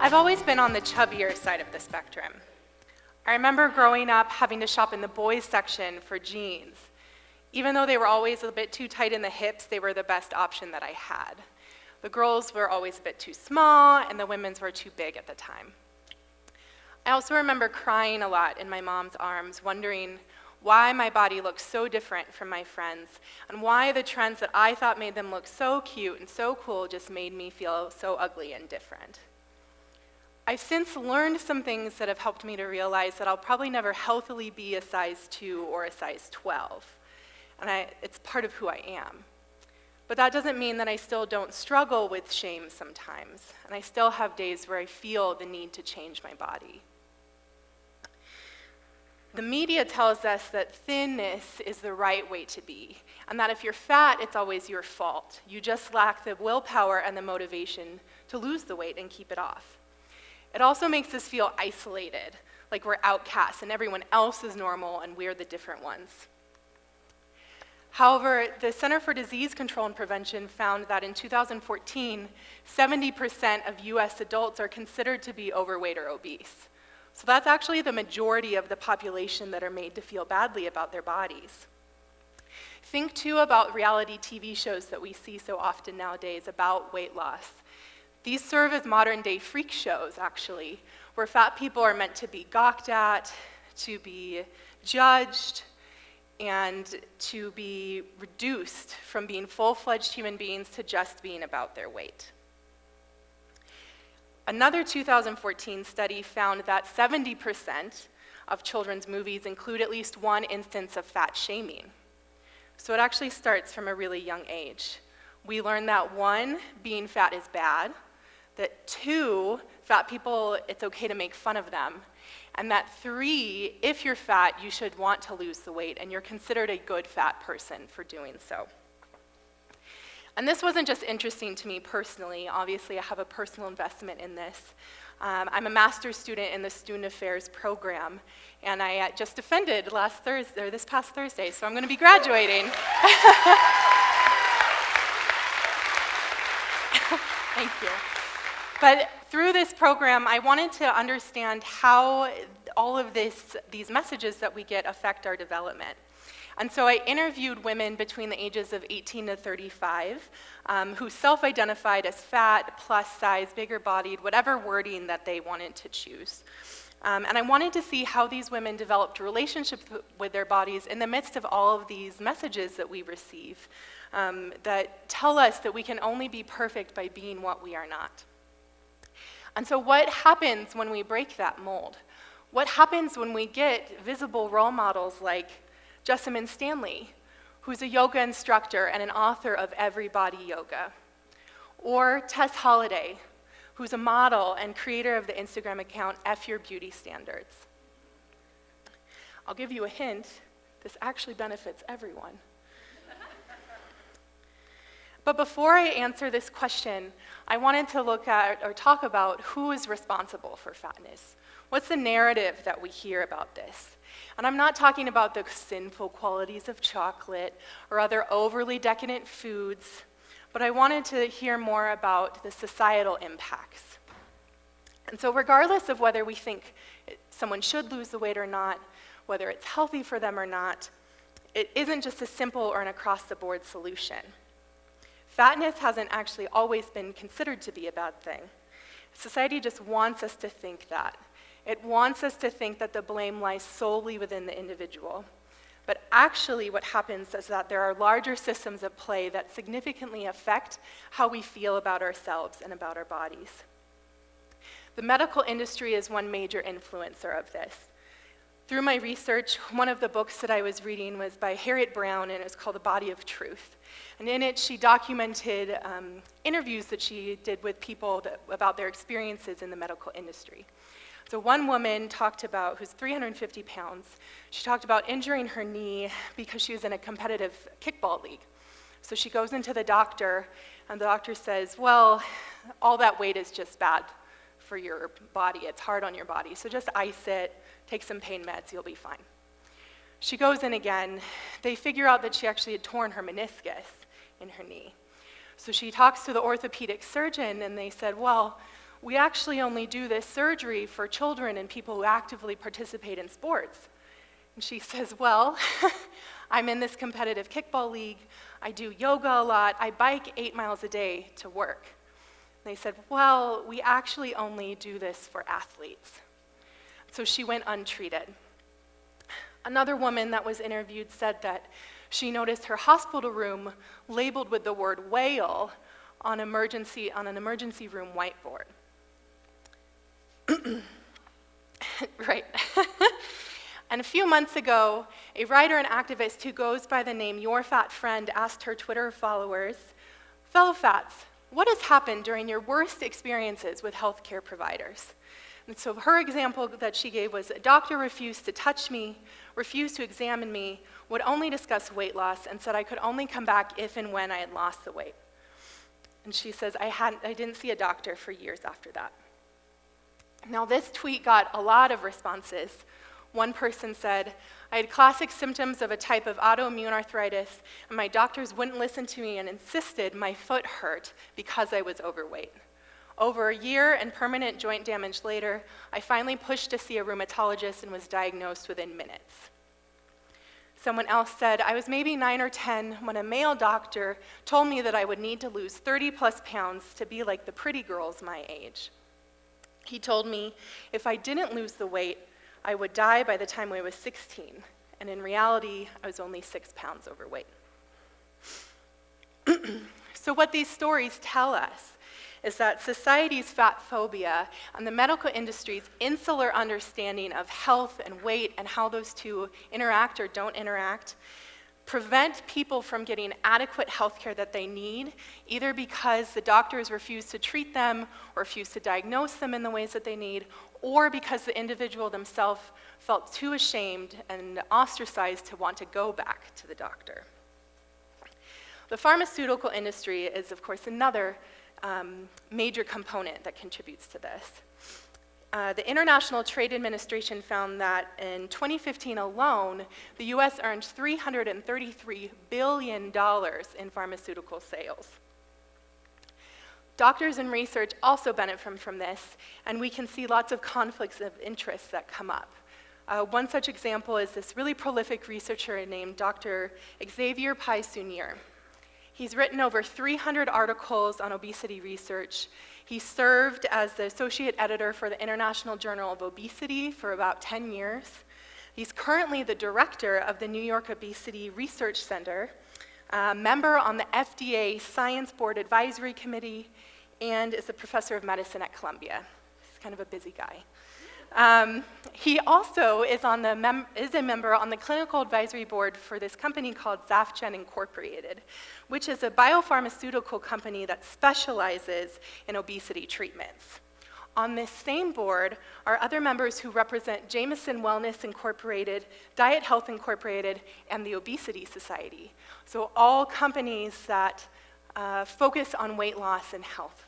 I've always been on the chubbier side of the spectrum. I remember growing up having to shop in the boys section for jeans. Even though they were always a bit too tight in the hips, they were the best option that I had. The girls were always a bit too small, and the women's were too big at the time. I also remember crying a lot in my mom's arms, wondering why my body looked so different from my friends, and why the trends that I thought made them look so cute and so cool just made me feel so ugly and different. I've since learned some things that have helped me to realize that I'll probably never healthily be a size 2 or a size 12, and it's part of who I am. But that doesn't mean that I still don't struggle with shame sometimes, and I still have days where I feel the need to change my body. The media tells us that thinness is the right way to be, and that if you're fat, it's always your fault. You just lack the willpower and the motivation to lose the weight and keep it off. It also makes us feel isolated, like we're outcasts and everyone else is normal and we're the different ones. However, the Center for Disease Control and Prevention found that in 2014, 70% of US adults are considered to be overweight or obese. So that's actually the majority of the population that are made to feel badly about their bodies. Think too about reality TV shows that we see so often nowadays about weight loss. These serve as modern-day freak shows, actually, where fat people are meant to be gawked at, to be judged, and to be reduced from being full-fledged human beings to just being about their weight. Another 2014 study found that 70% of children's movies include at least one instance of fat shaming. So it actually starts from a really young age. We learn that 1, being fat is bad, that 2, fat people, it's okay to make fun of them, and that 3, if you're fat, you should want to lose the weight, and you're considered a good fat person for doing so. And this wasn't just interesting to me personally. Obviously, I have a personal investment in this. I'm a master's student in the Student Affairs program, and I just defended this past Thursday, so I'm going to be graduating. Thank you. But through this program, I wanted to understand how all of these messages that we get affect our development. And so I interviewed women between the ages of 18 to 35 who self-identified as fat, plus size, bigger bodied, whatever wording that they wanted to choose. And I wanted to see how these women developed relationships with their bodies in the midst of all of these messages that we receive that tell us that we can only be perfect by being what we are not. And so what happens when we break that mold? What happens when we get visible role models like Jessamyn Stanley, who's a yoga instructor and an author of Everybody Yoga, or Tess Holliday, who's a model and creator of the Instagram account F Your Beauty Standards? I'll give you a hint, this actually benefits everyone. But before I answer this question, I wanted to look at or talk about who is responsible for fatness. What's the narrative that we hear about this? And I'm not talking about the sinful qualities of chocolate or other overly decadent foods, but I wanted to hear more about the societal impacts. And so regardless of whether we think someone should lose the weight or not, whether it's healthy for them or not, it isn't just a simple or an across-the-board solution. Fatness hasn't actually always been considered to be a bad thing. Society just wants us to think that. It wants us to think that the blame lies solely within the individual. But actually what happens is that there are larger systems at play that significantly affect how we feel about ourselves and about our bodies. The medical industry is one major influencer of this. Through my research, one of the books that I was reading was by Harriet Brown, and it was called The Body of Truth. And in it, she documented interviews that she did with people about their experiences in the medical industry. So one woman talked about, who's 350 pounds, she talked about injuring her knee because she was in a competitive kickball league. So she goes into the doctor, and the doctor says, well, all that weight is just bad for your body. It's hard on your body, so just ice it, take some pain meds, you'll be fine. She goes in again. They figure out that she actually had torn her meniscus in her knee. So she talks to the orthopedic surgeon, and they said, well, we actually only do this surgery for children and people who actively participate in sports. And she says, well, I'm in this competitive kickball league, I do yoga a lot, I bike 8 miles a day to work. And they said, well, we actually only do this for athletes. So she went untreated. Another woman that was interviewed said that she noticed her hospital room labeled with the word whale on an emergency room whiteboard. Right. And a few months ago, a writer and activist who goes by the name Your Fat Friend asked her Twitter followers, fellow fats, what has happened during your worst experiences with healthcare providers? And so her example that she gave was a doctor refused to touch me, refused to examine me, would only discuss weight loss, and said I could only come back if and when I had lost the weight. And she says, I didn't see a doctor for years after that. Now this tweet got a lot of responses. One person said, I had classic symptoms of a type of autoimmune arthritis, and my doctors wouldn't listen to me and insisted my foot hurt because I was overweight. Over a year and permanent joint damage later, I finally pushed to see a rheumatologist and was diagnosed within minutes. Someone else said, I was maybe 9 or 10 when a male doctor told me that I would need to lose 30 plus pounds to be like the pretty girls my age. He told me if I didn't lose the weight, I would die by the time I was 16, and in reality, I was only 6 pounds overweight. So what these stories tell us is that society's fat phobia and the medical industry's insular understanding of health and weight and how those two interact or don't interact prevent people from getting adequate health care that they need, either because the doctors refuse to treat them or refuse to diagnose them in the ways that they need, or because the individual themselves felt too ashamed and ostracized to want to go back to the doctor. The pharmaceutical industry is, of course, another major component that contributes to this. The International Trade Administration found that in 2015 alone, the US earned $333 billion in pharmaceutical sales. Doctors and research also benefit from this, and we can see lots of conflicts of interest that come up. One such example is this really prolific researcher named Dr. Xavier Pais-Sunier. He's written over 300 articles on obesity research. He served as the associate editor for the International Journal of Obesity for about 10 years. He's currently the director of the New York Obesity Research Center, a member on the FDA Science Board Advisory Committee, and is a professor of medicine at Columbia. He's kind of a busy guy. He also is a member on the clinical advisory board for this company called Zafgen Incorporated, which is a biopharmaceutical company that specializes in obesity treatments. On this same board are other members who represent Jameson Wellness Incorporated, Diet Health Incorporated, and the Obesity Society. So all companies that focus on weight loss and health.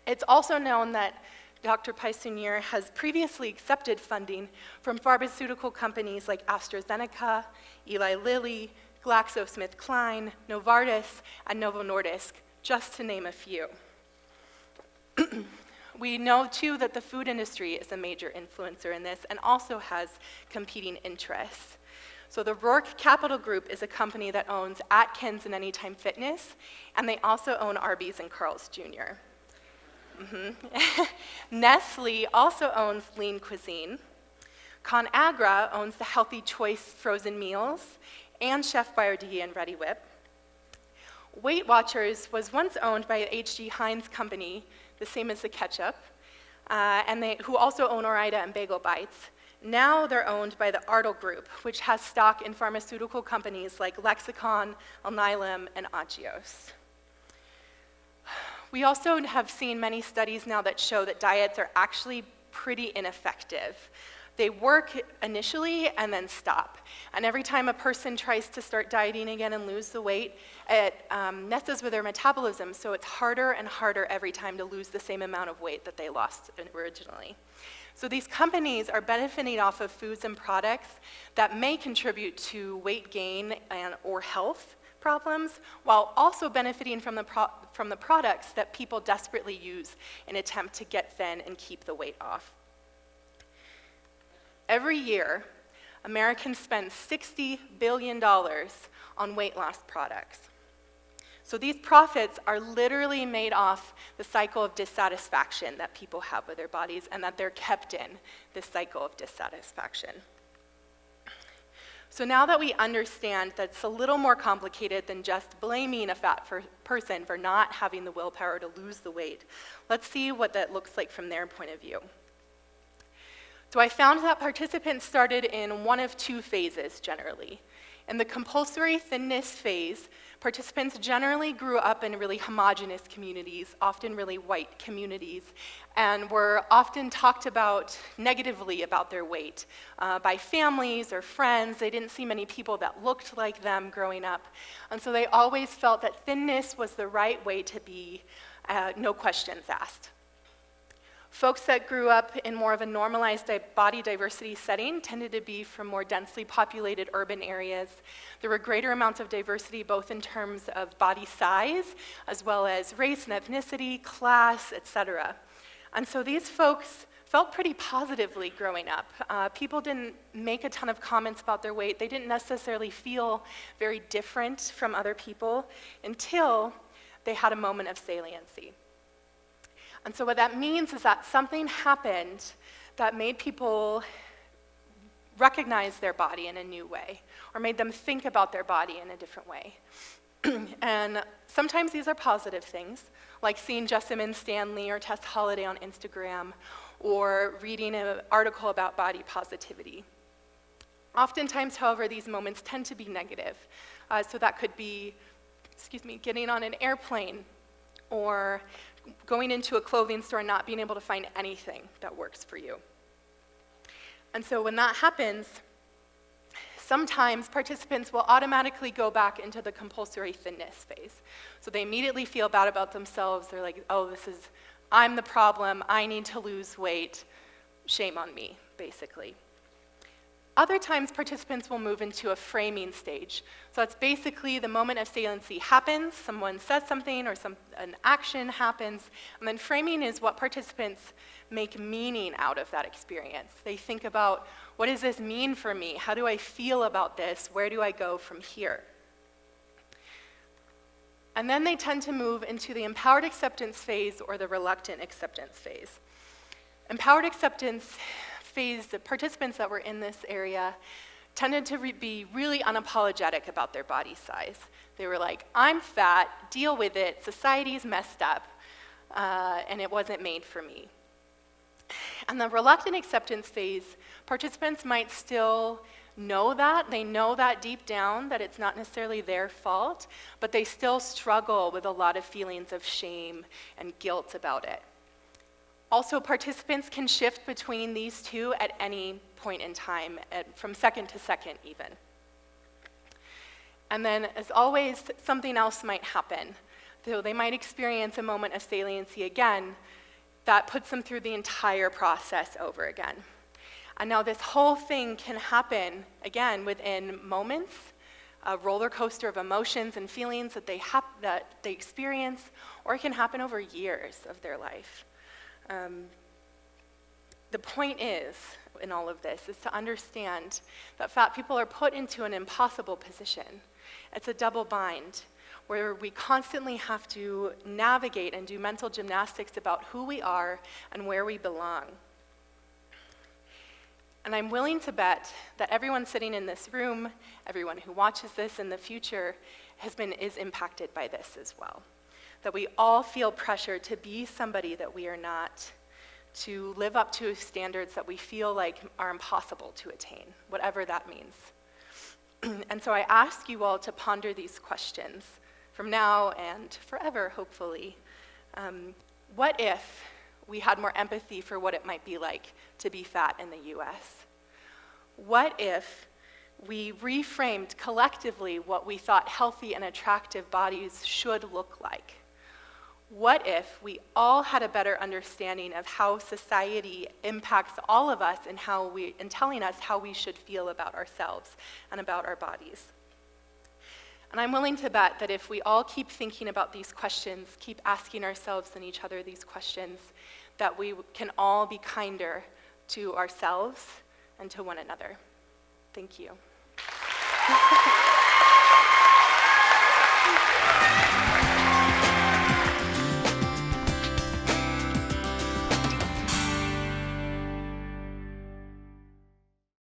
It's also known that Dr. Pais-Sunier has previously accepted funding from pharmaceutical companies like AstraZeneca, Eli Lilly, GlaxoSmithKline, Novartis, and Novo Nordisk, just to name a few. We know, too, that the food industry is a major influencer in this and also has competing interests. So the Rourke Capital Group is a company that owns Atkins and Anytime Fitness, and they also own Arby's and Carl's Jr. Nestle also owns Lean Cuisine. ConAgra owns the Healthy Choice frozen meals and Chef Boyardee and Reddi-wip. Weight Watchers was once owned by H.G. Heinz Company, the same as the ketchup, who also own Ore-Ida and Bagel Bites. Now they're owned by the Ardle Group, which has stock in pharmaceutical companies like Lexicon, Alnylam, and Agios. We also have seen many studies now that show that diets are actually pretty ineffective. They work initially and then stop. And every time a person tries to start dieting again and lose the weight, it messes with their metabolism, so it's harder and harder every time to lose the same amount of weight that they lost originally. So these companies are benefiting off of foods and products that may contribute to weight gain or health, problems while also benefiting from the products that people desperately use in an attempt to get thin and keep the weight off. Every year, Americans spend $60 billion on weight loss products. So these profits are literally made off the cycle of dissatisfaction that people have with their bodies, and that they're kept in this cycle of dissatisfaction. So now that we understand that it's a little more complicated than just blaming a fat person for not having the willpower to lose the weight, let's see what that looks like from their point of view. So I found that participants started in one of two phases generally. In the compulsory thinness phase, participants generally grew up in really homogeneous communities, often really white communities, and were often talked about negatively about their weight by families or friends. They didn't see many people that looked like them growing up, and so they always felt that thinness was the right way to be, no questions asked. Folks that grew up in more of a normalized body diversity setting tended to be from more densely populated urban areas. There were greater amounts of diversity both in terms of body size, as well as race and ethnicity, class, etc. And so these folks felt pretty positively growing up. People didn't make a ton of comments about their weight. They didn't necessarily feel very different from other people until they had a moment of saliency. And so what that means is that something happened that made people recognize their body in a new way, or made them think about their body in a different way. And sometimes these are positive things, like seeing Jessamine Stanley or Tess Holliday on Instagram, or reading an article about body positivity. Oftentimes, however, these moments tend to be negative. So that could be, getting on an airplane, or going into a clothing store and not being able to find anything that works for you. And so when that happens, sometimes participants will automatically go back into the compulsory thinness phase. So they immediately feel bad about themselves. They're like, oh, I'm the problem, I need to lose weight, shame on me, basically. Other times, participants will move into a framing stage. So it's basically the moment of saliency happens, someone says something or an action happens, and then framing is what participants make meaning out of that experience. They think about, what does this mean for me? How do I feel about this? Where do I go from here? And then they tend to move into the empowered acceptance phase or the reluctant acceptance phase. Empowered acceptance phase, the participants that were in this area tended to be really unapologetic about their body size. They were like, I'm fat, deal with it, society's messed up, and it wasn't made for me. And the reluctant acceptance phase, participants might still know that. They know that deep down, that it's not necessarily their fault, but they still struggle with a lot of feelings of shame and guilt about it. Also, participants can shift between these two at any point in time, from second to second even. And then, as always, something else might happen. So they might experience a moment of saliency again that puts them through the entire process over again. And now this whole thing can happen, again, within moments, a roller coaster of emotions and feelings that they experience, or it can happen over years of their life. The point is, in all of this, is to understand that fat people are put into an impossible position. It's a double bind, where we constantly have to navigate and do mental gymnastics about who we are and where we belong. And I'm willing to bet that everyone sitting in this room, everyone who watches this in the future, is impacted by this as well. That we all feel pressure to be somebody that we are not, to live up to standards that we feel like are impossible to attain, whatever that means. And so I ask you all to ponder these questions from now and forever, hopefully. What if we had more empathy for what it might be like to be fat in the US? What if we reframed collectively what we thought healthy and attractive bodies should look like? What if we all had a better understanding of how society impacts all of us in telling us how we should feel about ourselves and about our bodies? And I'm willing to bet that if we all keep thinking about these questions, keep asking ourselves and each other these questions, that we can all be kinder to ourselves and to one another. Thank you.